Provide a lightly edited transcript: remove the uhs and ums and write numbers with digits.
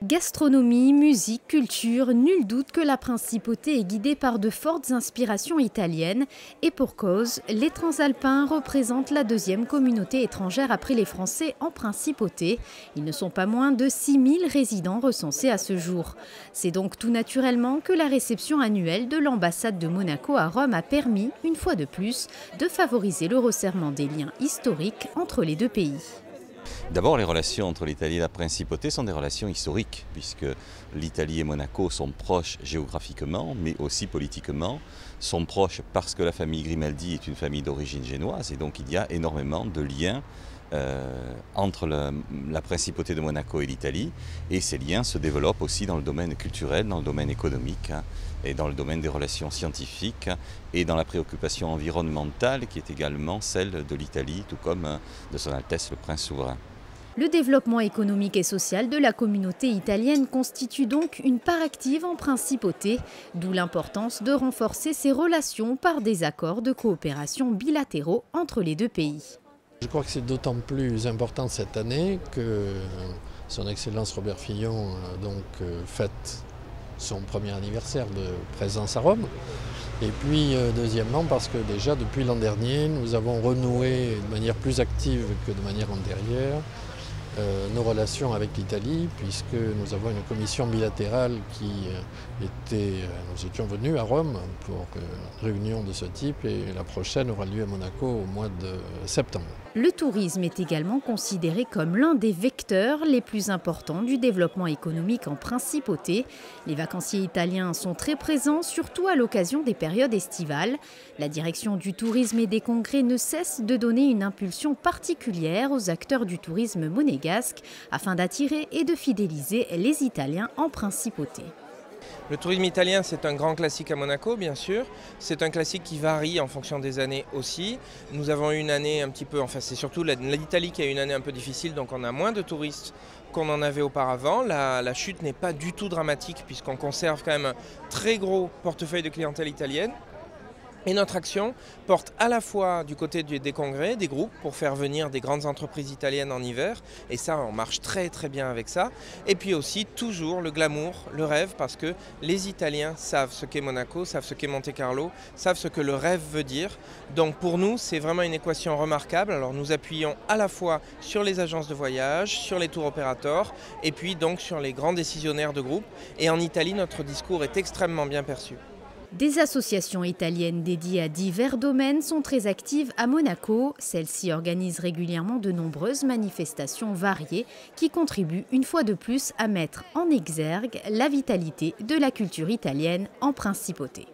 Gastronomie, musique, culture, nul doute que la principauté est guidée par de fortes inspirations italiennes. Et pour cause, les Transalpins représentent la deuxième communauté étrangère après les Français en principauté. Ils ne sont pas moins de 6000 résidents recensés à ce jour. C'est donc tout naturellement que la réception annuelle de l'ambassade de Monaco à Rome a permis, une fois de plus, de favoriser le resserrement des liens historiques entre les deux pays. D'abord, les relations entre l'Italie et la Principauté sont des relations historiques, puisque l'Italie et Monaco sont proches géographiquement, mais aussi politiquement, sont proches parce que la famille Grimaldi est une famille d'origine génoise, et donc il y a énormément de liens entre la Principauté de Monaco et l'Italie, et ces liens se développent aussi dans le domaine culturel, dans le domaine économique, et dans le domaine des relations scientifiques, et dans la préoccupation environnementale qui est également celle de l'Italie, tout comme de Son Altesse le Prince souverain. Le développement économique et social de la communauté italienne constitue donc une part active en principauté, d'où l'importance de renforcer ces relations par des accords de coopération bilatéraux entre les deux pays. Je crois que c'est d'autant plus important cette année que Son Excellence Robert Fillon fête son premier anniversaire de présence à Rome. Et puis deuxièmement parce que déjà depuis l'an dernier, nous avons renoué de manière plus active que de manière antérieure nos relations avec l'Italie, puisque nous avons une commission bilatérale nous étions venus à Rome pour une réunion de ce type, et la prochaine aura lieu à Monaco au mois de septembre. Le tourisme est également considéré comme l'un des vecteurs les plus importants du développement économique en principauté. Les vacanciers italiens sont très présents, surtout à l'occasion des périodes estivales. La direction du tourisme et des congrès ne cesse de donner une impulsion particulière aux acteurs du tourisme monégasque afin d'attirer et de fidéliser les Italiens en principauté. Le tourisme italien, c'est un grand classique à Monaco, bien sûr. C'est un classique qui varie en fonction des années aussi. Nous avons eu une année un petit peu, enfin c'est surtout l'Italie qui a eu une année un peu difficile, donc on a moins de touristes qu'on en avait auparavant. La chute n'est pas du tout dramatique puisqu'on conserve quand même un très gros portefeuille de clientèle italienne. Et notre action porte à la fois du côté des congrès, des groupes, pour faire venir des grandes entreprises italiennes en hiver. Et ça, on marche très très bien avec ça. Et puis aussi, toujours le glamour, le rêve, parce que les Italiens savent ce qu'est Monaco, savent ce qu'est Monte-Carlo, savent ce que le rêve veut dire. Donc pour nous, c'est vraiment une équation remarquable. Alors nous appuyons à la fois sur les agences de voyage, sur les tours opérateurs, et puis donc sur les grands décisionnaires de groupe. Et en Italie, notre discours est extrêmement bien perçu. Des associations italiennes dédiées à divers domaines sont très actives à Monaco. Celles-ci organisent régulièrement de nombreuses manifestations variées qui contribuent une fois de plus à mettre en exergue la vitalité de la culture italienne en principauté.